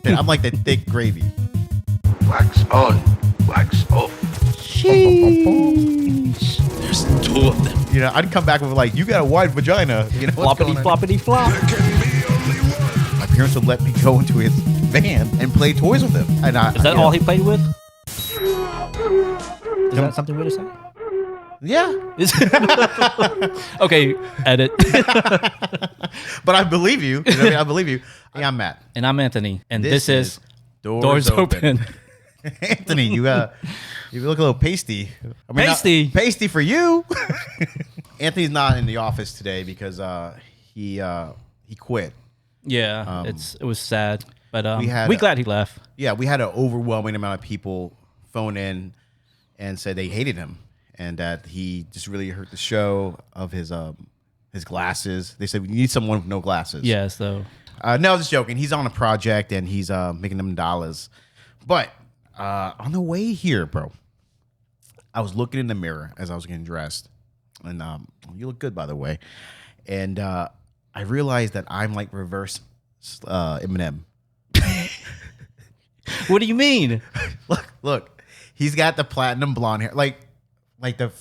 open. I'm like the thick gravy. Wax on, wax off. Sheesh. There's 2 of them. You know, I'd come back with like, you got a wide vagina. You know, Floppity flop. There can be only one. My parents would let me go into his van and play toys with him. And Is that all he played with? Is Yep. that something weird to say? Yeah. Okay, edit. But I believe you. You know what I mean? I believe you. Hey, I'm Matt. And I'm Anthony. And this is Doors Open. Anthony, you look a little pasty. I mean, Pasty? Pasty for you. Anthony's not in the office today because he quit. Yeah, it was sad. But we we glad he left. Yeah, we had an overwhelming amount of people phone in and said they hated him and that he just really hurt the show of his glasses. They said we need someone with no glasses. Yeah, so No, just joking. He's on a project and he's making them dollars. But on the way here, bro, I was looking in the mirror as I was getting dressed, and you look good, by the way. And I realized that I'm like reverse Eminem. what do you mean? Look, he's got the platinum blonde hair, like the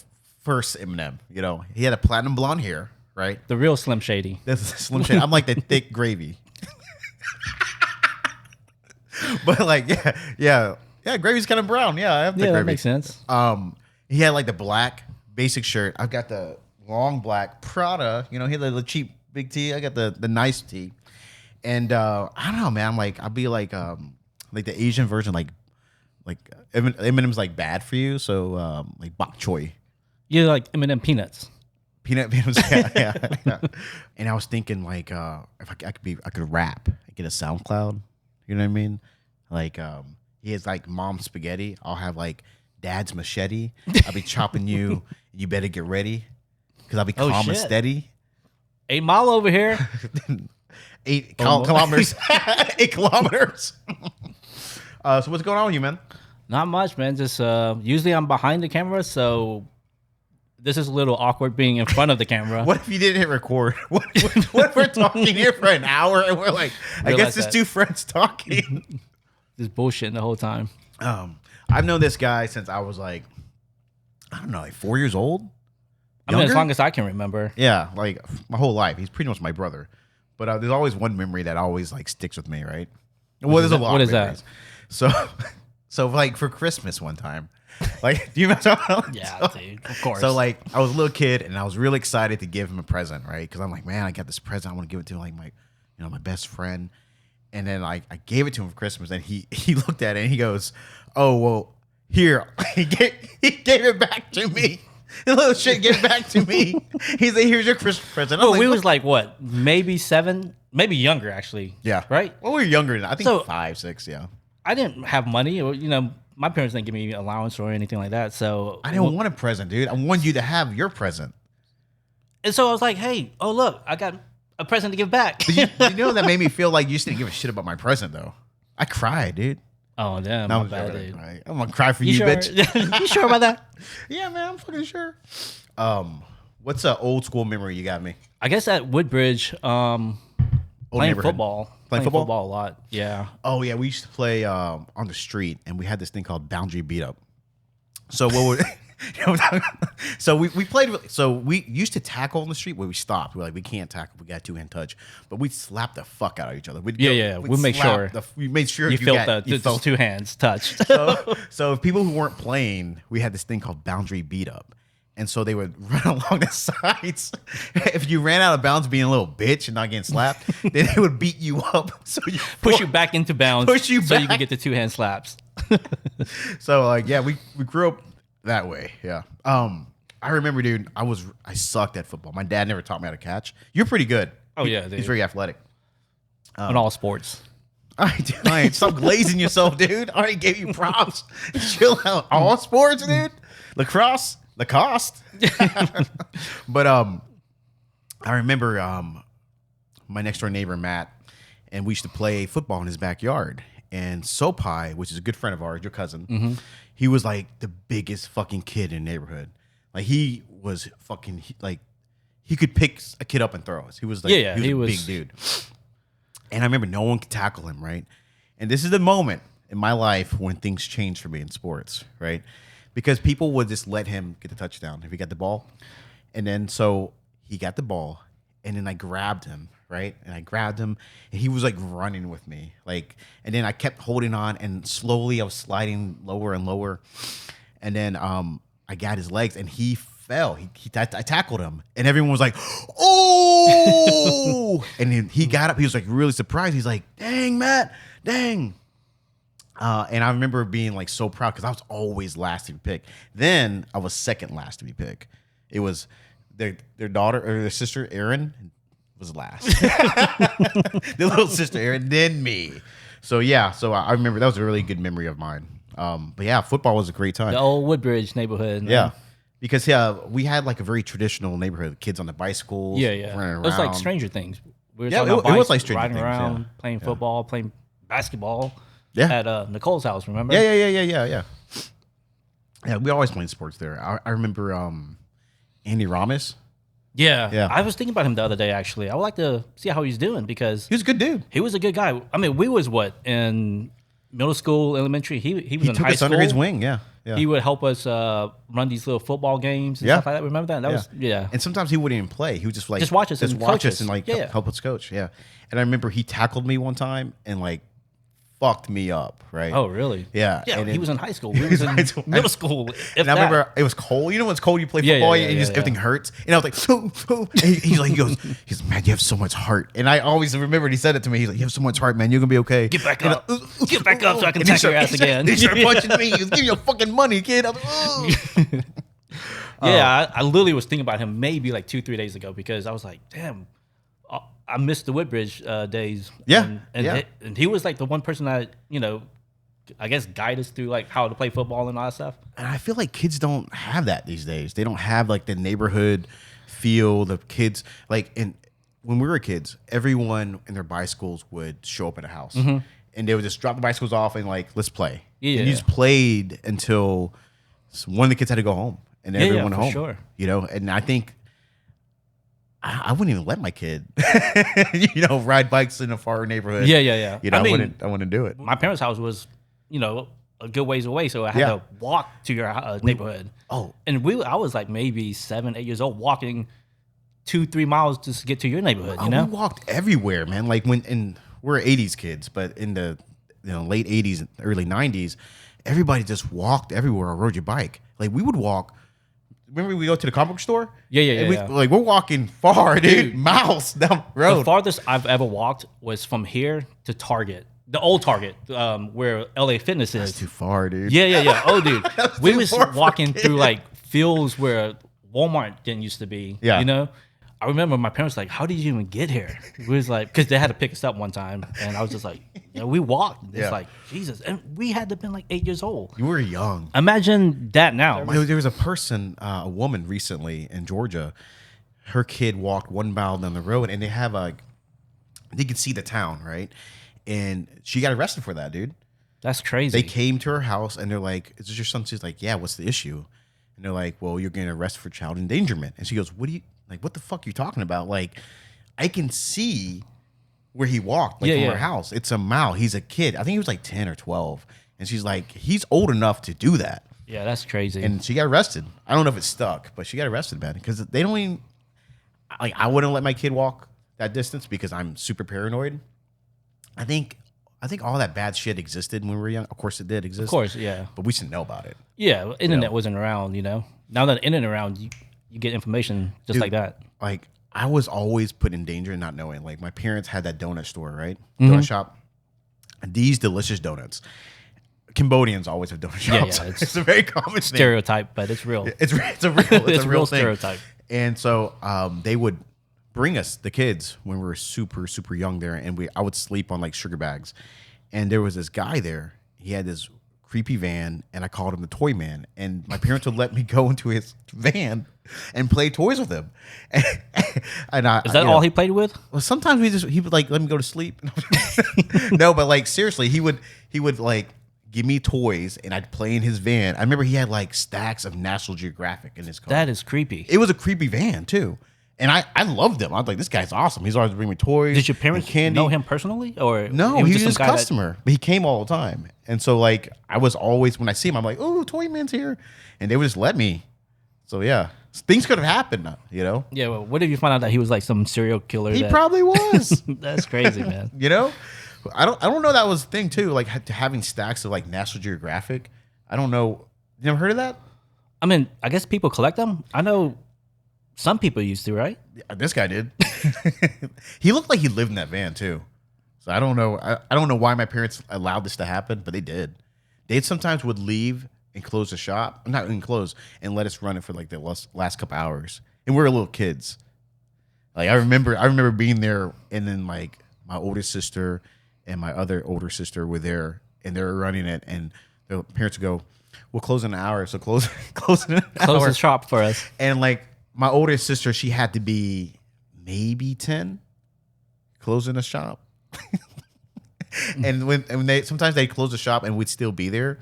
first Eminem. You know, he had a platinum blonde hair, right? The real Slim Shady. That's Slim Shady. I'm like the thick gravy. But like, yeah, gravy's kind of brown. Yeah, I have the Yeah, gravy. that makes sense. He had like the black basic shirt. I've got the long black Prada. You know, he had the cheap big tee. I got the nice tee. And I don't know, man. I'm like, I'll be like the Asian version, like Eminem's like bad for you. So like bok choy. You like Eminem peanuts. Peanuts, yeah. And I was thinking like, if I could rap, get a SoundCloud. You know what I mean? Like, he has like mom's spaghetti. I'll have like dad's machete. I'll be chopping you. You better get ready, because I'll be calm and steady. 8 Mile over here. 8 kilometers. 8 kilometers. So what's going on with you, man? Not much, man. Just usually I'm behind the camera, so this is a little awkward being in front of the camera. What if you didn't hit record? What if we're talking here for an hour and we're like, I guess it's 2 friends talking. Just bullshitting the whole time. I've known this guy since I was like, I don't know, like 4 years old. I mean, as long as I can remember. Yeah, like my whole life. He's pretty much my brother. But there's always one memory that always like sticks with me, right? Well, there's a lot. What of is memories. that? So like for Christmas one time, like, do you remember? Yeah, dude, of course. So like, I was a little kid and I was really excited to give him a present, right? Because I'm like, man, I got this present. I want to give it to like my best friend. And then like I gave it to him for Christmas, and he looked at it and he goes, "Oh well, here." he gave it back to me. The little shit gave it back to me. He's like, "Here's your Christmas present." Well, we was like what, maybe 7, maybe younger actually. Yeah, right. Well, we were younger than I think So, 5, 6. Yeah, I didn't have money, or my parents didn't give me allowance or anything like that. So I didn't want a present, dude. I wanted you to have your present. And so I was like, hey, oh look, I got a present to give back. But you know that made me feel like you just didn't give a shit about my present, though. I cried, dude. Oh damn, No, my bad, dude. right. I'm gonna cry for you, sure? bitch. You sure about that? Yeah, man, I'm fucking sure. What's an old school memory you got me? I guess at Woodbridge, playing neighborhood. football. Playing football? A lot. Yeah. Oh yeah, we used to play on the street, and we had this thing called boundary beat up. So what would so we played. So we used to tackle on the street where we stopped. We're like, we can't tackle. We got 2-hand touch, but we'd slap the fuck out of each other. We'd We'll make sure. We made sure You felt you the 2 hands touched. So if people who weren't playing, we had this thing called boundary beat up. And so they would run along the sides. If you ran out of bounds being a little bitch and not getting slapped, then they would beat you up. So you Push you back into bounds Push you so you back. can get the 2-hand slaps. So like, yeah, we grew up that way. Yeah. I remember, dude, I sucked at football. My dad never taught me how to catch. You're pretty good. Oh, yeah, dude. He's very athletic. In all sports. All right, stop glazing yourself, dude. I already gave you props. Chill out. All sports, dude. Lacrosse, Lacoste. But I remember my next door neighbor Matt, and we used to play football in his backyard. And Sopai, which is a good friend of ours, your cousin, he was like the biggest fucking kid in the neighborhood. Like he was fucking like he could pick a kid up and throw us. He was like he was a big dude. And I remember no one could tackle him, right? And this is the moment in my life when things change for me in sports, right? Because people would just let him get the touchdown if he got the ball. And then so he got the ball, and then I grabbed him, right? And I grabbed him, and he was like running with me. And then I kept holding on, and slowly I was sliding lower and lower. And then I got his legs, and he fell. I tackled him, and everyone was like, "Oh!" And then he got up. He was like really surprised. He's like, "Dang, Matt, dang." And I remember being like so proud because I was always last to be picked. Then I was second last to be picked. It was their daughter or their sister Erin was last. Their little sister Erin, then me. So yeah, I remember that was a really good memory of mine. But yeah, football was a great time. The old Woodbridge neighborhood. Man. Yeah. Because we had like a very traditional neighborhood. Kids on the bicycles. Yeah. Running around. It was like Stranger Things. We were Yeah, talking about it was bikes, like Stranger riding Things, around, yeah. playing football, playing basketball. Yeah. At Nicole's house, remember? Yeah. Yeah, we always played sports there. I remember Andy Ramos. Yeah. I was thinking about him the other day, actually. I would like to see how he's doing because He was a good dude. he was a good guy. I mean, we was in middle school, elementary. He was He in took high us school. under his wing. Yeah. He would help us run these little football games and Yeah. stuff like that. Remember that? That was And sometimes he wouldn't even play. He would just like Just watch us and coach us. and like Yeah. help us coach. Yeah. And I remember he tackled me one time and like fucked me up. Right. Oh, really? Yeah. Yeah, And he then- was in high school. We was in high school. middle school. If And I that. remember it was cold. You know when it's cold, you play Yeah, football yeah, and yeah, just yeah. everything hurts. And I was like, and he goes, man, you have so much heart. And I always remembered he said it to me. He's like, you have so much heart, man. You're gonna be okay. Get back And up. Get back up so I can and he tackle your ass again. He started punching me. He was giving you fucking money, kid. I was like, "Ugh." Yeah, I literally was thinking about him maybe like 2-3 days ago because I was like, damn, I missed the Woodbridge days. Yeah, and yeah. and he was like the one person that I guess guide us through like how to play football and all that stuff. And I feel like kids don't have that these days. They don't have like the neighborhood feel. The kids when we were kids, everyone in their bicycles would show up at a house, and they would just drop the bicycles off and like, let's play. Yeah. And you just played until one of the kids had to go home, and then everyone for went home. sure. And I think I wouldn't even let my kid, ride bikes in a far neighborhood. Yeah. I wouldn't do it. My parents' house was, a good ways away, so I had to walk to your neighborhood. Oh. And I was like maybe 7-8 years old, walking 2-3 miles just to get to your neighborhood. We walked everywhere, man. Like we're 80s kids, but in the late 80s, early 90s, everybody just walked everywhere or rode your bike. Like we would walk. Remember we go to the comic book store? Yeah. Like we're walking far, dude. Miles down the road. The farthest I've ever walked was from here to Target, the old Target, where LA Fitness is. That's too far, dude. Yeah. Oh, dude, we too was far for walking kids. through like fields where Walmart didn't used to be. Yeah. I remember my parents like, "How did you even get here?" We was like, because they had to pick us up one time, and I was just like, we walked. It's Yeah. like Jesus, and we had to have been like 8 years old. You were young. Imagine that now. There was a person, a woman recently in Georgia. Her kid walked 1 mile down the road, and they could see the town, right? And she got arrested for that, dude. That's crazy. They came to her house, and they're like, "Is this your son?" She's like, "Yeah, what's the issue?" And they're like, "Well, you're getting arrested for child endangerment." And she goes, "What the fuck are you talking about? Like, I can see where he walked, from her house. It's a mile. He's a kid. I think he was like 10 or 12." And she's like, "He's old enough to do that." Yeah, that's crazy. And she got arrested. I don't know if it stuck, but she got arrested, man. Because they don't even I wouldn't let my kid walk that distance because I'm super paranoid. I think all that bad shit existed when we were young. Of course, it did exist. of course, yeah. But we should know about it. Yeah, internet wasn't around, Now that the internet around, you get information just Dude, like that. Like, I was always put in danger and not knowing. Like, my parents had that donut store, right? Mm-hmm. Donut shop. These delicious donuts. Cambodians always have donut shops. Yeah, it's a very common thing. Stereotype, but it's real. It's a real thing. stereotype. And so they would bring us, the kids, when we were super, super young there, and I would sleep on like sugar bags. And there was this guy there. He had this creepy van, and I called him the toy man. And my parents would let me go into his van and play toys with him. And Is that all he played with? Well, sometimes he would like let me go to sleep. No, but like seriously, he would like give me toys and I'd play in his van. I remember he had like stacks of National Geographic in his car. That is creepy. It was a creepy van too. And I loved him. I was like, this guy's awesome. He's always bringing me toys. Did your and parents candy. know him personally, or No, he was just a some guy customer. But he came all the time. And so like I was always, when I see him, I'm like, oh, Toy Man's here. And they would just let me. So yeah. Things could have happened, you know? Yeah, well, what if you find out that he was like some serial killer? He probably was. That's crazy, man. You know? I don't know that was a thing too, like having stacks of like National Geographic. I don't know. You never heard of that? I mean, I guess people collect them. I know some people used to, right? Yeah, this guy did. He looked like he lived in that van too. So I don't know. I don't know why my parents allowed this to happen, but they did. They sometimes would leave and close the shop, not even close, and let us run it for like the last couple hours. And we were little kids. Like I remember being there, and then like my older sister and my other older sister were there, and they were running it, and their parents would go, "We'll close in an hour," so close in an hour. Close the shop for us. And like my oldest sister, she had to be maybe 10, closing the shop. And when they sometimes they'd close the shop and we'd still be there,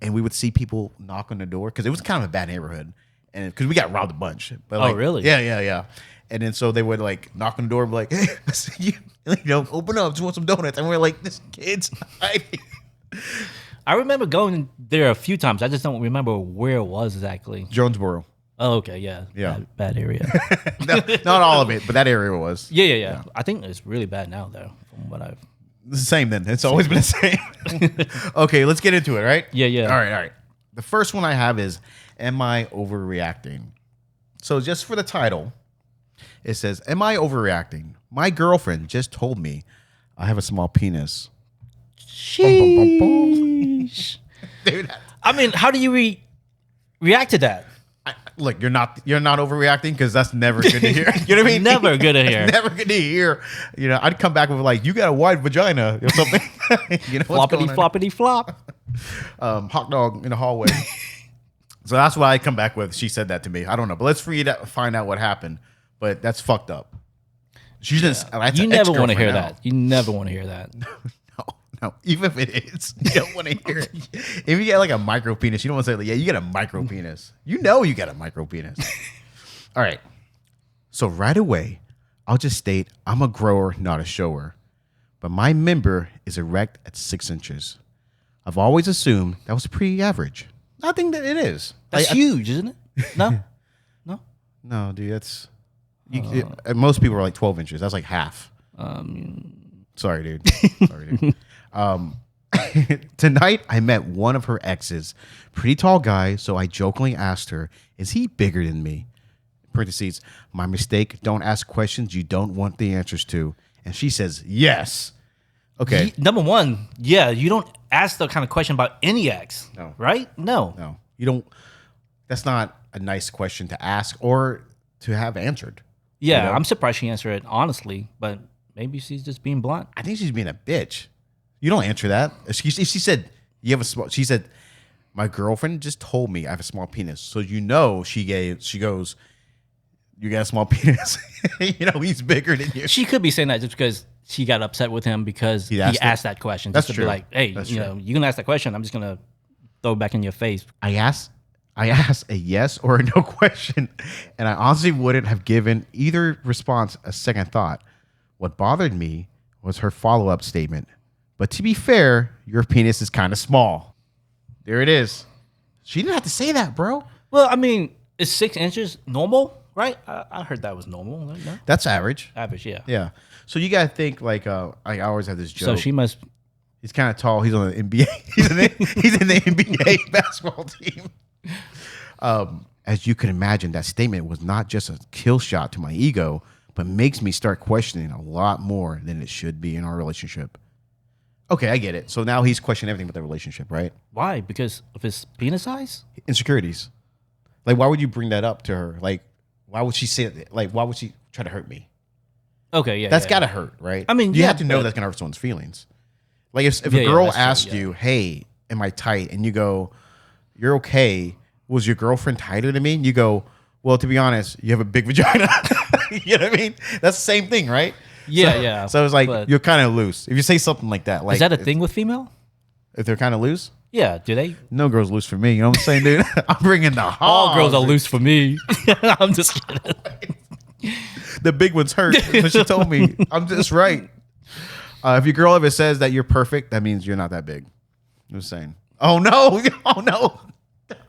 and we would see people knock on the door because it was kind of a bad neighborhood, and because we got robbed a bunch. But like, really? Yeah. And then so they would like knock on the door and be like, "Hey, I see you. You know, open up. Just want some donuts." And we're like, "This kid's hiding." I remember going there a few times. I just don't remember where it was exactly. Jonesboro. Oh, okay, yeah. Bad area. Not all of it, but that area was. Yeah. I think it's really bad now, though, from what I've... It's the same then. It's always been the same. Okay, let's get into it, right? Yeah. All right. The first one I have is, am I overreacting? So just for the title, it says, am I overreacting? My girlfriend just told me I have a small penis. Sheesh. Dude, I mean, how do you react to that? look, you're not overreacting because that's never good to hear. You know what I mean? Never good to hear. Never good to hear. You know, I'd come back with like, you got a wide vagina or something. You know, Floppity flop. Hot dog in the hallway. So that's why I come back with. She said that to me. I don't know, but let's find out what happened. But that's fucked up. She just. That's you an never want to ex-girlfriend hear now. that. You never want to hear that. No, even if it is, you don't want to hear it. If you get like a micro penis, you don't want to say, like, yeah, you got a micro penis. You know you got a micro penis. All right. So right away, I'll just state I'm a grower, not a shower. But my member is erect at 6 inches. I've always assumed that was pretty average. I think that it is. That's huge, isn't it? No? No, dude, that's... most people are like 12 inches. That's like half. Sorry, dude. Tonight, I met one of her exes. Pretty tall guy, so I jokingly asked her, is he bigger than me? Parentheses, my mistake. Don't ask questions you don't want the answers to. And she says, yes. Okay. Number one, yeah, you don't ask the kind of question about any ex. No. Right? No. No, you don't. That's not a nice question to ask or to have answered. Yeah, You know? I'm surprised she answered it honestly, but maybe she's just being blunt. I think she's being a bitch. You don't answer that. She said, you have a small, she said, my girlfriend just told me I have a small penis. So, you know, she goes, you got a small penis. You know, he's bigger than you. She could be saying that just because she got upset with him because he asked that question. That's just true. To be like, hey, That's you true. know, you can ask that question. I'm just going to throw it back in your face. I asked a yes or a no question, and I honestly wouldn't have given either response a second thought. What bothered me was her follow-up statement. But to be fair, your penis is kind of small. There it is. She didn't have to say that, bro. Well, I mean, is 6 inches normal, right? I heard that was normal. No? That's average. Average, yeah. Yeah. So you gotta think like I always have this joke. So she must. He's kind of tall. He's on the NBA. He's in the NBA basketball team. As you can imagine, that statement was not just a kill shot to my ego, but makes me start questioning a lot more than it should be in our relationship. Okay, I get it. So now he's questioning everything with the relationship, right? Why? Because of his penis size? Insecurities. Like, why would you bring that up to her? Like, why would she say it? Like, why would she try to hurt me? Okay, yeah. That's gotta hurt, right? I mean, you yeah, have to know but- that's gonna hurt someone's feelings. Like, if a girl that's true, asked yeah. you, "Hey, am I tight?" and you go, "You're okay." Was your girlfriend tighter than me? And you go, "Well, to be honest, you have a big vagina." You know what I mean? That's the same thing, right? Yeah, so, yeah. So it's like but you're kind of loose. If you say something like that, like is that a thing with female? if they're kind of loose, Yeah, do they? no girl's loose for me. You know what I'm saying, dude? I'm bringing the All girls are hog. loose for me. I'm just kidding. The big ones hurt. So she told me, I'm just right. If your girl ever says that you're perfect, that means you're not that big. I'm just saying. Oh no! Oh no!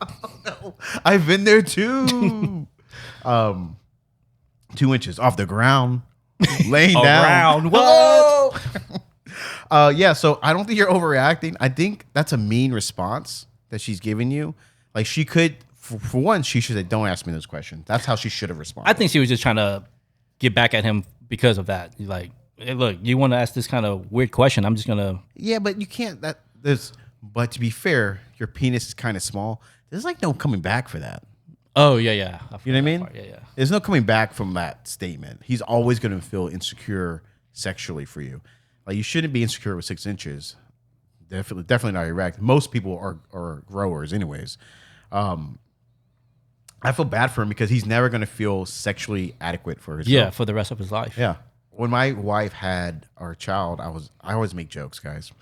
Oh no! I've been there too. 2 inches off the ground, laying down. Around what? Yeah. So I don't think you're overreacting. I think that's a mean response that she's giving you. Like she could, for one, she should say, "Don't ask me those questions." That's how she should have responded. I think she was just trying to get back at him because of that. Like, hey, look, you want to ask this kind of weird question? I'm just gonna. Yeah, but you can't. But to be fair, your penis is kind of small. There's like no coming back for that. Oh yeah. You know what I mean? Yeah. There's no coming back from that statement. He's always going to feel insecure sexually for you. Like you shouldn't be insecure with 6 inches. Definitely not erect. Most people are growers, anyways. I feel bad for him because he's never going to feel sexually adequate for his girl. For the rest of his life. Yeah. When my wife had our child, I always make jokes, guys.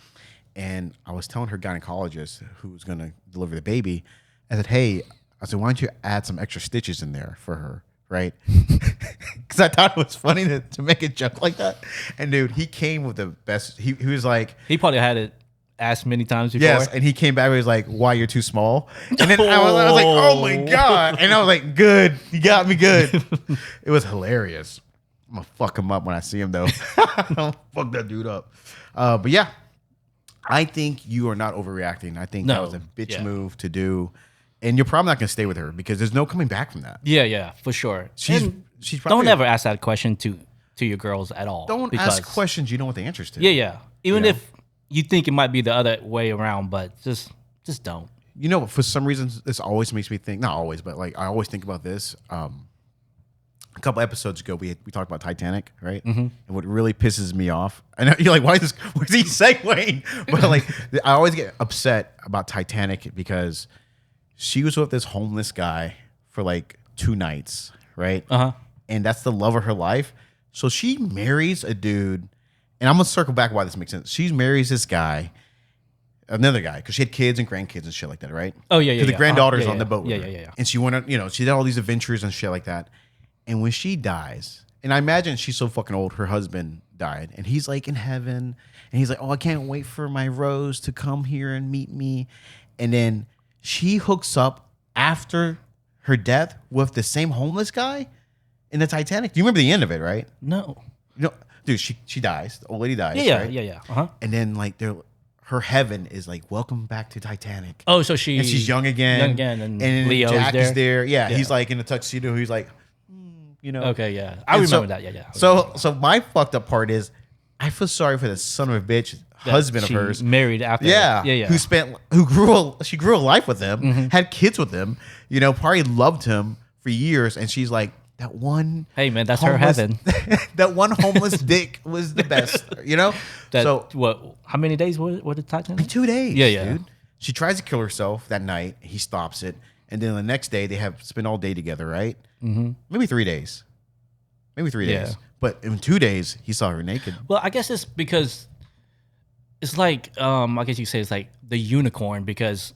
And I was telling her gynecologist who was going to deliver the baby, I said, hey, why don't you add some extra stitches in there for her, right? Because I thought it was funny to make a joke like that. And dude, he came with the best. He was like, he probably had it asked many times before. yes, and he came back and was like, why you're too small? And then I was like, oh my God. And I was like, good, you got me good. It was hilarious. I'm gonna fuck him up when I see him though. Don't fuck that dude up. But yeah, I think you are not overreacting. I think that was a bitch move to do. And you're probably not going to stay with her because there's no coming back from that. Yeah, for sure. She's probably, don't ever ask that question to your girls at all. Don't ask questions you don't want the answers to. Yeah. Even if you think it might be the other way around, but just don't. You know, for some reason, this always makes me think. Not always, but like I always think about this. A couple episodes ago, we talked about Titanic, right? Mm-hmm. And what really pisses me off, I know you're like, where's he segueing? But like, I always get upset about Titanic because she was with this homeless guy for like 2 nights, right? And that's the love of her life. So she marries a dude, and I'm gonna circle back why this makes sense. She marries this guy, another guy, because she had kids and grandkids and shit like that, right? Oh yeah. Because the granddaughter's on the boat. Yeah, with her. And she went on, she did all these adventures and shit like that. And when she dies, and I imagine she's so fucking old, her husband died, and he's like in heaven, and he's like, oh, I can't wait for my Rose to come here and meet me. And then she hooks up after her death with the same homeless guy in the Titanic. Do you remember the end of it, right? No. Dude, she dies. The old lady dies. Yeah. Right? Yeah. And then like her heaven is like, welcome back to Titanic. Oh, so she's young again. and Leo's Jack there. is there. Yeah, he's like in a tuxedo. He's like, Okay, yeah. I remember that. Yeah. So my fucked up part is I feel sorry for the son of a bitch husband of hers. Married after. Yeah. Who grew a life with him, Mm-hmm. had kids with him, probably loved him for years. And she's like, that one. Hey man, that's her heaven. That one homeless dick was the best, So what? How many days was it Titanic? 2 days. Yeah. Dude. She tries to kill herself that night. He stops it. And then the next day, they spend all day together, right? Mm-hmm. Maybe 3 days. Yeah. But in 2 days, he saw her naked. Well, I guess it's because it's like, I guess you could say it's like the unicorn because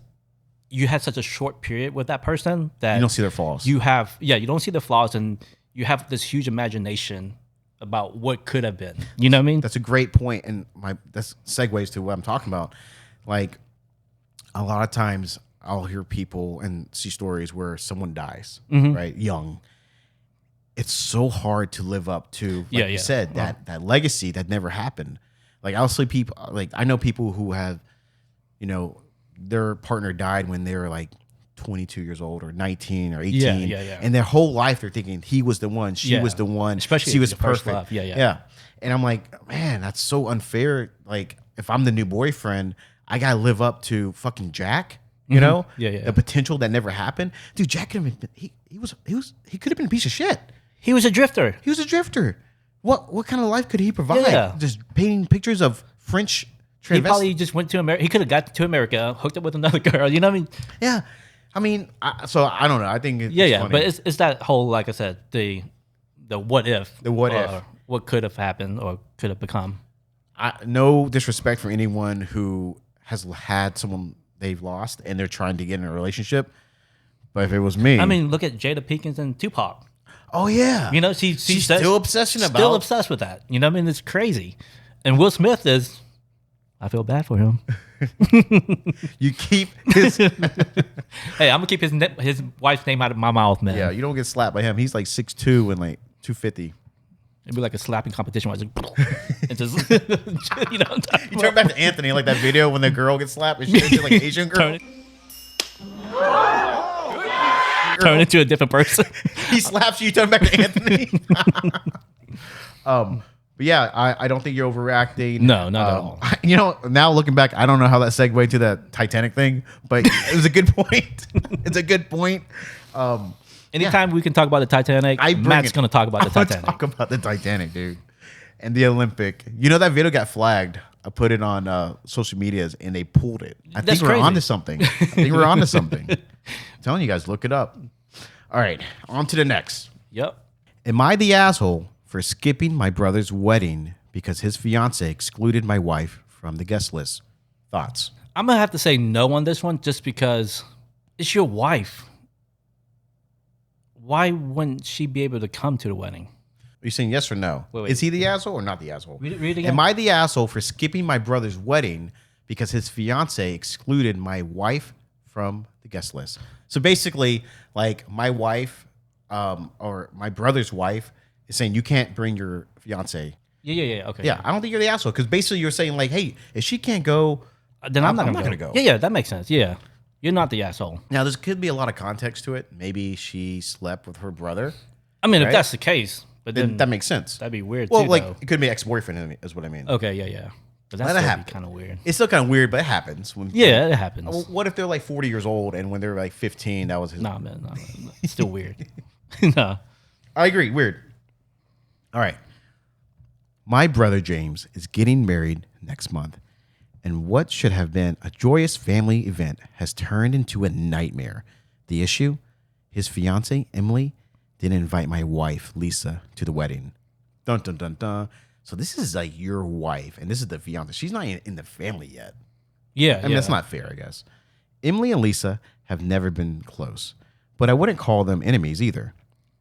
you had such a short period with that person that you don't see their flaws. You don't see the flaws and you have this huge imagination about what could have been. You know what I mean? That's a great point. And that segues to what I'm talking about. Like, a lot of times I'll hear people and see stories where someone dies, right? Young. It's so hard to live up to, like you said, that legacy that never happened. Like I'll see people, like I know people who have, their partner died when they were like 22 years old or 19 or 18. Yeah. And their whole life they're thinking he was the one, she was the one, especially she was the first perfect. love. Yeah. And I'm like, man, that's so unfair. Like if I'm the new boyfriend, I gotta live up to fucking Jack. Yeah. The potential that never happened. Dude, Jack could have been, he could have been a piece of shit. He was a drifter. He was a drifter. What kind of life could he provide? Yeah. Just painting pictures of French transvestites. He probably just went to America. He could have got to America, hooked up with another girl. You know what I mean? Yeah. I mean, so I don't know. I think it's funny. But it's that whole, like I said, the what if. The what if. What could have happened or could have become. No disrespect for anyone who has had someone they've lost and they're trying to get in a relationship. But if it was me. I mean, look at Jada Pinkins and Tupac. Oh yeah. You know, she's still obsessed with that. You know what I mean? It's crazy. And Will Smith is. I feel bad for him. You keep his. Hey, I'm gonna keep his wife's name out of my mouth, man. Yeah, you don't get slapped by him. He's like 6'2" and like 250. It'd be like a slapping competition where it's just, you know. You turn back to Anthony like that video when the girl gets slapped and she's like an Asian girl. Turn into a different person. He slaps you, turn back to Anthony. But yeah, I don't think you're overreacting. No, not at all. You know, now looking back, I don't know how that segued to that Titanic thing, but it was a good point. It's a good point. Anytime we can talk about the Titanic, Matt's going to talk about the Titanic. Talk about the Titanic, dude, and the Olympic. You know that video got flagged. I put it on social medias, and they pulled it. I think we're onto something. I'm telling you guys, look it up. All right, on to the next. Yep. Am I the asshole for skipping my brother's wedding because his fiance excluded my wife from the guest list? Thoughts? I'm going to have to say no on this one just because it's your wife. Why wouldn't she be able to come to the wedding? Are you saying yes or no? Wait. Is he the asshole or not the asshole? Read it again. Am I the asshole for skipping my brother's wedding because his fiance excluded my wife from the guest list? So basically, like my wife or my brother's wife is saying you can't bring your fiance. Yeah. Okay. Yeah, I don't think you're the asshole because basically you're saying like, hey, if she can't go, then I'm not going to go. Yeah, that makes sense. Yeah. You're not the asshole. Now, there could be a lot of context to it. Maybe she slept with her brother. I mean, right? if that's the case, but then that makes sense. That'd be weird well, too, like though. it could be ex-boyfriend is what I mean. Okay, yeah. But That that's happens. kind of weird. It's still kind of weird, but it happens. Yeah, it happens. What if they're like 40 years old and when they're like 15, that was his? Nah, man, no. It's still weird. No. I agree. Weird. All right. My brother James is getting married next month, and what should have been a joyous family event has turned into a nightmare. The issue? His fiancée, Emily, didn't invite my wife, Lisa, to the wedding. Dun, dun, dun, dun. So this is like your wife, and this is the fiancée. She's not in the family yet. Yeah, I mean, that's not fair, I guess. Emily and Lisa have never been close, but I wouldn't call them enemies either.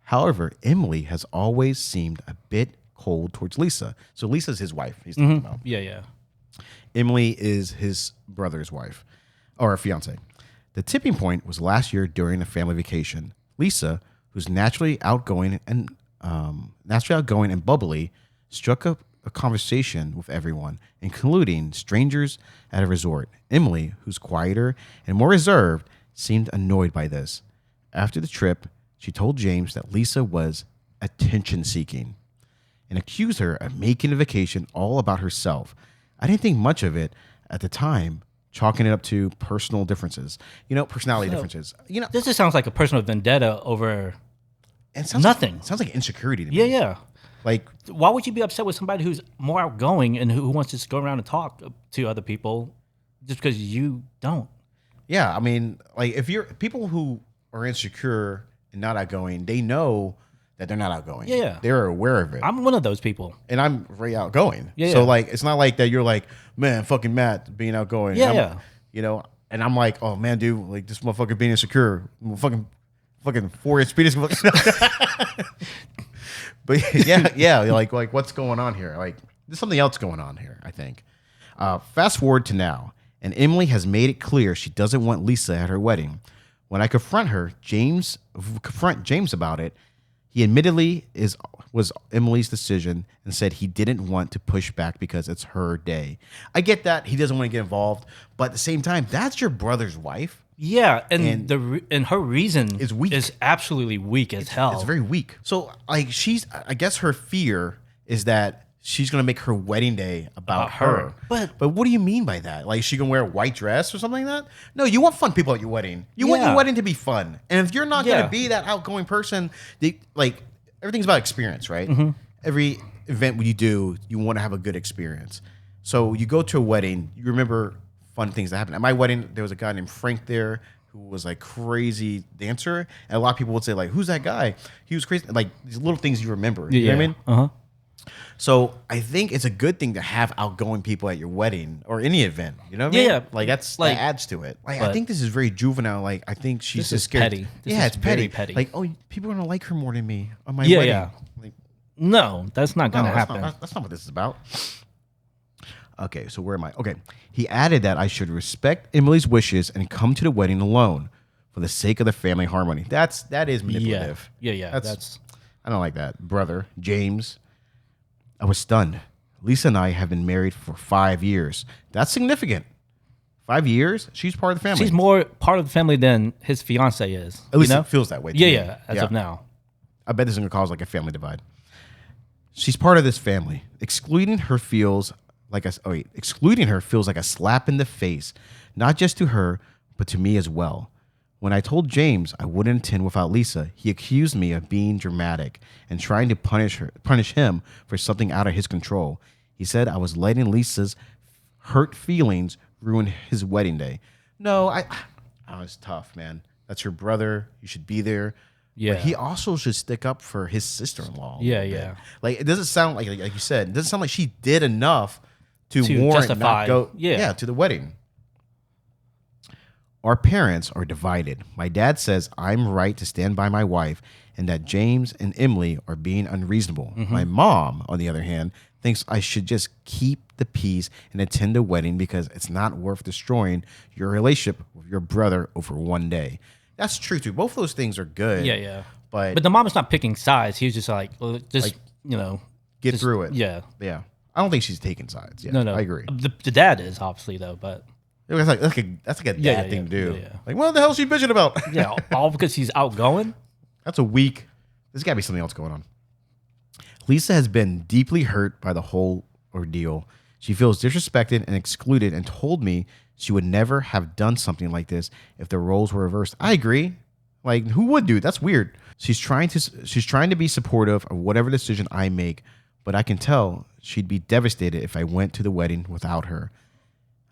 However, Emily has always seemed a bit cold towards Lisa. So Lisa's his wife he's talking about. Yeah. Emily is his brother's wife, or fiance. The tipping point was last year during a family vacation. Lisa, who's naturally outgoing and bubbly, struck up a conversation with everyone, including strangers at a resort. Emily, who's quieter and more reserved, seemed annoyed by this. After the trip, she told James that Lisa was attention-seeking and accused her of making the vacation all about herself. I didn't think much of it at the time, chalking it up to personal differences. Personality differences. This just sounds like a personal vendetta over it nothing. Sounds like insecurity to me. Yeah. Like, why would you be upset with somebody who's more outgoing and who wants to just go around and talk to other people just because you don't? Yeah, I mean, like if you're people who are insecure and not outgoing, they know that they're not outgoing. Yeah. They're aware of it. I'm one of those people. And I'm very outgoing. Yeah. So like it's not like that you're like, man, fucking Matt being outgoing. Yeah. And I'm like, oh man, dude, like this motherfucker being insecure. Fucking 4-inch penis. But yeah, like what's going on here? Like there's something else going on here, I think. Fast forward to now, and Emily has made it clear she doesn't want Lisa at her wedding. When I confront James about it, he admittedly was Emily's decision and said he didn't want to push back because it's her day. I get that he doesn't want to get involved, but at the same time, that's your brother's wife. Yeah, and her reason is weak. Is absolutely weak as hell. It's very weak. So like I guess her fear is that she's gonna make her wedding day about her. But what do you mean by that? Like she gonna wear a white dress or something like that? No, you want fun people at your wedding. You want your wedding to be fun. And if you're not gonna be that outgoing person, like everything's about experience, right? Mm-hmm. Every event you do, you want to have a good experience. So you go to a wedding, you remember fun things that happened. At my wedding, there was a guy named Frank there who was like crazy dancer, and a lot of people would say like, "Who's that guy?" He was crazy. Like these little things you remember. You know what I mean? So I think it's a good thing to have outgoing people at your wedding or any event. You know what I Yeah, mean? yeah. Like that adds to it. Like I But- think this is very juvenile. Like I think she's This just is scared. petty. This Yeah, is it's petty. very petty. Like, oh, people are gonna like her more than me on my Yeah, wedding. yeah. Like, No, that's not no, gonna happen. That's not what this is about. Okay, so where am I? Okay. He added that I should respect Emily's wishes and come to the wedding alone for the sake of the family harmony. That is manipulative. Yeah. That's I don't like that. Brother, James. I was stunned. Lisa and I have been married for 5 years. That's significant. 5 years? She's part of the family. she's more part of the family than his fiance is. At least you know? it feels that way. To Yeah, me. yeah. As of now. I bet this is going to cause like a family divide. She's part of this family. Excluding her feels like a slap in the face, not just to her, but to me as well. When I told James I wouldn't attend without Lisa, he accused me of being dramatic and trying to punish him for something out of his control. He said I was letting Lisa's hurt feelings ruin his wedding day. No, it's tough, man. That's your brother. You should be there. Yeah. But he also should stick up for his sister-in-law. Yeah, bit. yeah. Like it doesn't sound like you said. It doesn't sound like she did enough to To warrant justify, not go. yeah. To the wedding. Our parents are divided. My dad says I'm right to stand by my wife and that James and Emily are being unreasonable. My mom, on the other hand, thinks I should just keep the peace and attend the wedding because it's not worth destroying your relationship with your brother over one day. That's true too. Both of those things are good. Yeah. But the mom is not picking sides. He was just like, well, just get just- through it. Yeah. Yeah. I don't think she's taking sides. Yeah, No. I agree. The dad is obviously though, but That's like a dad Yeah, thing to do. yeah. Like, what the hell is she bitching about? yeah, all because he's outgoing. That's a weak. There's got to be something else going on. Lisa has been deeply hurt by the whole ordeal. She feels disrespected and excluded and told me she would never have done something like this if the roles were reversed. I agree. Like, who would do? That's weird. She's trying to be supportive of whatever decision I make, but I can tell she'd be devastated if I went to the wedding without her.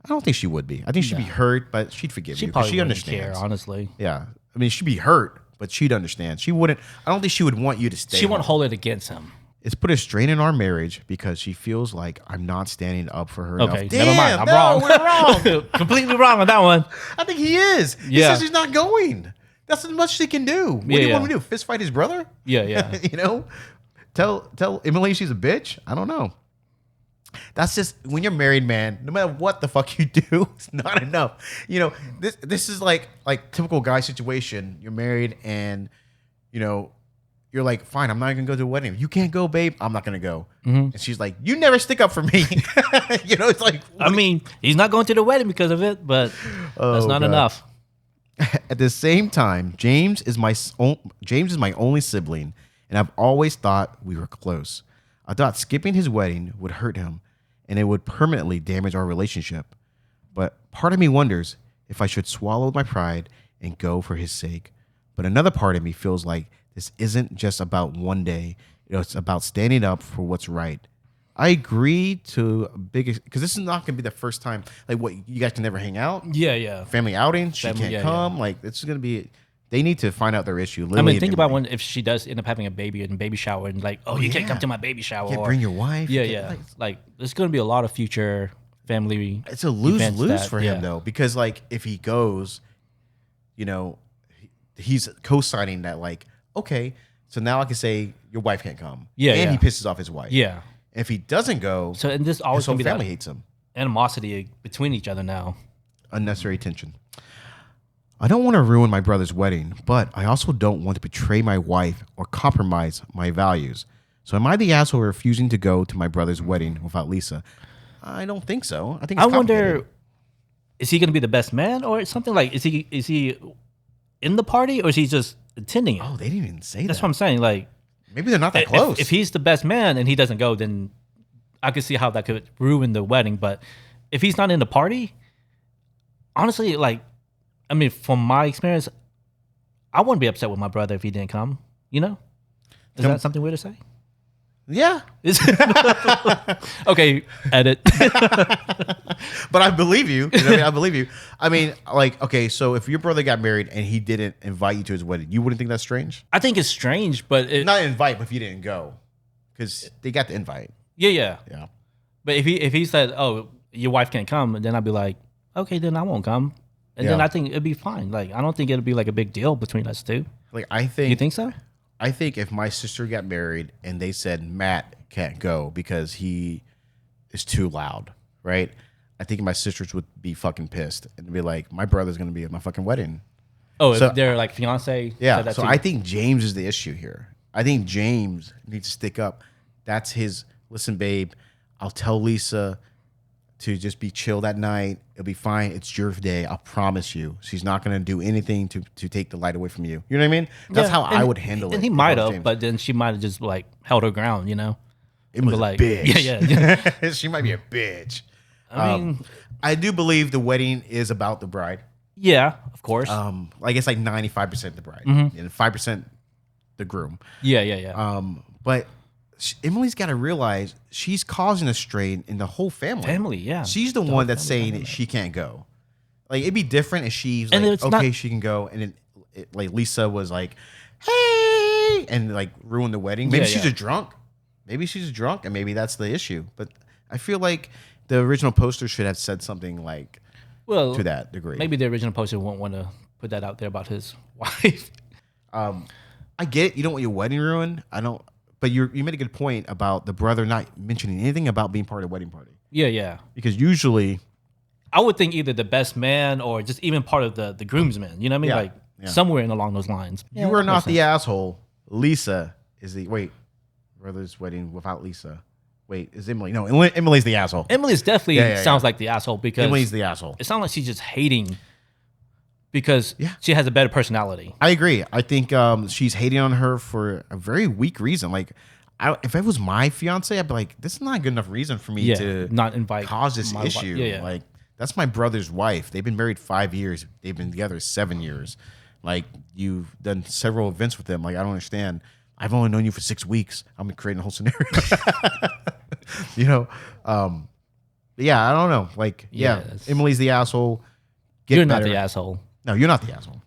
I don't think she would be. I think she'd be hurt, but she'd forgive She you because probably she wouldn't understands. care, honestly. Yeah. I mean, she'd be hurt, but she'd understand. She wouldn't. I don't think she would want you to stay. She won't home. hold it against him. It's put a strain in our marriage because she feels like I'm not standing up for her Okay, enough. never mind. I'm no, wrong. We're wrong. Completely wrong on that one. I think he is. He Yeah. says he's not going. That's as much as he can do. What do you want me to do? Fist fight his brother? Yeah. You know? Tell Emily she's a bitch? I don't know. That's just when you're married, man. No matter what the fuck you do, it's not enough. You know, this is like typical guy situation. You're married, and you're like, fine, I'm not gonna go to a wedding. You can't go, babe. I'm not gonna go. And she's like, you never stick up for me. It's like, I mean, he's not going to the wedding because of it, but that's not God. enough. At the same time, James is my only sibling, and I've always thought we were close. I thought skipping his wedding would hurt him, and it would permanently damage our relationship. But part of me wonders if I should swallow my pride and go for his sake. But another part of me feels like this isn't just about one day. It's about standing up for what's right. I agree to a big, because this is not going to be the first time. Like, what, you guys can never hang out? Yeah. Family outing, she Family, can't yeah, come. Like, it's going to be. They need to find out their issue. I mean, think about if she does end up having a baby and baby shower and like, you can't come to my baby shower. You can't or, bring your wife. Yeah, You can't- yeah. Like, there's going to be a lot of future family. It's a lose-lose events for him, though, because like if he goes, he's co-signing that. Like, okay, so now I can say your wife can't come. Yeah, and yeah. he pisses off his wife. Yeah. If he doesn't go, So and this his always whole going to be family that hates him. animosity between each other now. Unnecessary tension. I don't want to ruin my brother's wedding, but I also don't want to betray my wife or compromise my values. So am I the asshole refusing to go to my brother's wedding without Lisa? I don't think so. I think I it's complicated. wonder, is he going to be the best man or something? Like, is he in the party or is he just attending it? Oh, they didn't even say That's that. what I'm saying. Like, Maybe they're not that close. if he's the best man and he doesn't go, then I could see how that could ruin the wedding. But if he's not in the party, honestly, like, I mean, from my experience, I wouldn't be upset with my brother if he didn't come. You know, is that something weird to say? Yeah. Okay, edit. But I believe you. You know what I mean? I believe you. I mean, like, okay, so if your brother got married and he didn't invite you to his wedding, you wouldn't think that's strange? I think it's strange, but Not invite, but if you didn't go. because they got the invite. Yeah. Yeah. But if he said, "Oh, your wife can't come," then I'd be like, "Okay, then I won't come," and then Yeah. I think it'd be fine. Like I don't think it'd be like a big deal between us two. Like I think You think so? I think if my sister got married and they said Matt can't go because he is too loud, right? I think my sisters would be fucking pissed and be like, my brother's gonna be at my fucking wedding. Oh, So- if they're like fiance. Yeah. said that So too. I think James is the issue here. I think James needs to stick up. That's his listen, babe. I'll tell Lisa to just be chill that night. It'll be fine. It's your day. I'll promise you. She's not gonna do anything to take the light away from you. You know what I mean? That's Yeah, how I and- would handle it. And he if I might was have, James. but then she might have just like held her ground, you know. It was like, a bitch. yeah. She might be a bitch. I mean, I do believe the wedding is about the bride. yeah, of course. I guess like 95% the bride Mm-hmm. and 5% the groom. yeah. But Emily's got to realize she's causing a strain in the whole family. Family, yeah. She's the one that's saying that she can't go. Like it'd be different if she's like, And it's okay, not- she can go, and then like Lisa was like, hey, and like ruined the wedding. Maybe Yeah, she's yeah. a drunk. Maybe she's a drunk, and maybe that's the issue. But I feel like the original poster should have said something like Well, to that degree. maybe the original poster won't want to put that out there about his wife. I get it. You don't want your wedding ruined. I don't. But you made a good point about the brother not mentioning anything about being part of the wedding party. Yeah. Because usually, I would think either the best man or just even part of the groomsmen. You know what I mean? Yeah, Like yeah. somewhere in along those lines. you are not the asshole. Lisa is the brother's wedding without Lisa. Wait, is Emily? No, Emily's the asshole. Emily's definitely Yeah. sounds like the asshole because Emily's the asshole. it sounds like she's just hating because Yeah. she has a better personality. I agree. I think she's hating on her for a very weak reason. Like, if it was my fiance, I'd be like, this is not a good enough reason for me Yeah, to not invite cause this my issue. Yeah. Like, that's my brother's wife. They've been married 5 years. They've been together 7 years. Like, you've done several events with them. Like, I don't understand. I've only known you for 6 weeks. I'm creating a whole scenario. You know? Yeah, I don't know. Like, Yeah, yeah, that's- Emily's the asshole. Get You're not better. the asshole. No, you're not the asshole.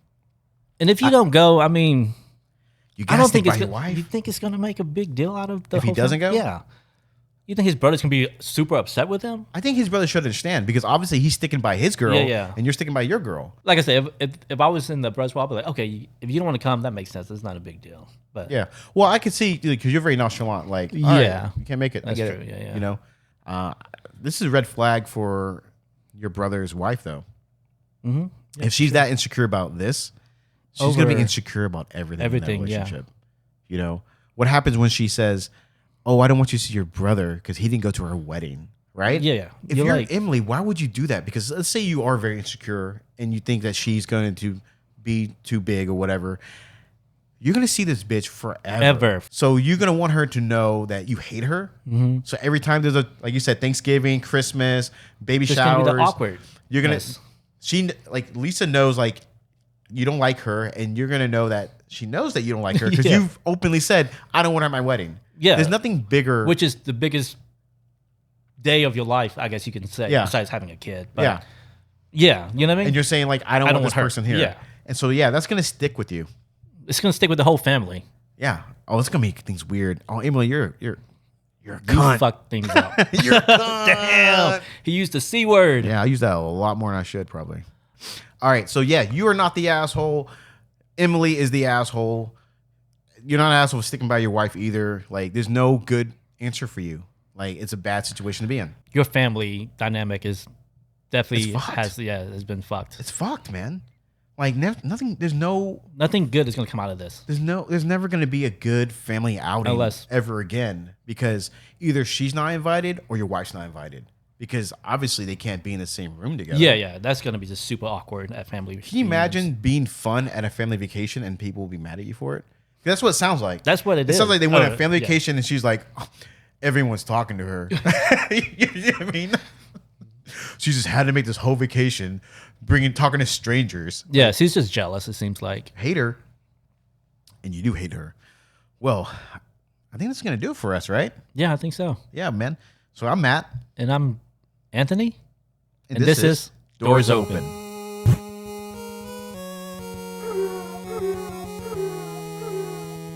And if you don't go, I mean, You I gotta don't stick think it's by your gonna, wife. you think it's gonna make a big deal out of the If he whole doesn't thing? go? Yeah. You think his brother's gonna be super upset with him? I think his brother should understand because obviously he's sticking by his girl, Yeah. and you're sticking by your girl. Like I said, if I was in the brother's role, I'd be like, okay, if you don't want to come, that makes sense. It's not a big deal. But Yeah. Well, I could see because you're very nonchalant. Like, all Yeah. right, you can't make it. That's I get true. it. Yeah. You know, this is a red flag for your brother's wife, though. Mhm. If she's that insecure about this, she's gonna be Over insecure about everything. everything, in that yeah. relationship. You know what happens when she says, "Oh, I don't want you to see your brother because he didn't go to her wedding." Right? Yeah. If You're you're like- Emily, why would you do that? Because let's say you are very insecure and you think that she's going to be too big or whatever. You're going to see this bitch forever. Ever. So you're going to want her to know that you hate her. Mm-hmm. So every time there's like you said, Thanksgiving, Christmas, baby It's gonna showers, be the awkward. you're going Yes. to, Lisa knows like you don't like her and you're going to know that she knows that you don't like her because Yeah. you've openly said, I don't want her at my wedding. Yeah. There's nothing bigger. Which is the biggest day of your life, I guess you can say, Yeah. besides having a kid. But Yeah. yeah, you know what I mean? and you're saying like, I don't want this her. person here. Yeah. And so, yeah, that's going to stick with you. It's gonna stick with the whole family. Yeah. Oh, it's gonna make things weird. Oh, Emily, you're a You cunt. fuck things up. You're a cunt. Damn. He used the C word. Yeah, I use that a lot more than I should probably. All right, so yeah, you are not the asshole. Emily is the asshole. You're not an asshole for sticking by your wife either. Like, there's no good answer for you. Like, it's a bad situation to be in. Your family dynamic is definitely It's fucked. has been fucked. It's fucked, man. Like, nothing. There's Nothing good is gonna come out of this. There's never going to be a good family outing Unless- ever again because either she's not invited or your wife's not invited because obviously they can't be in the same room together. Yeah. That's gonna be just super awkward at family. Can you imagine being fun at a family vacation and people will be mad at you for it? That's what it sounds like. That's what it It is. sounds like they went on a Oh, family yeah. vacation and she's like, "Oh, everyone's talking to her." You know what I mean? She just had to make this whole vacation talking to strangers. Yeah, she's just jealous, it seems like. Hate her. And you do hate her. Well, I think that's going to do it for us, right? Yeah, I think so. Yeah, man. So I'm Matt. And I'm Anthony. And And this is Doors Open.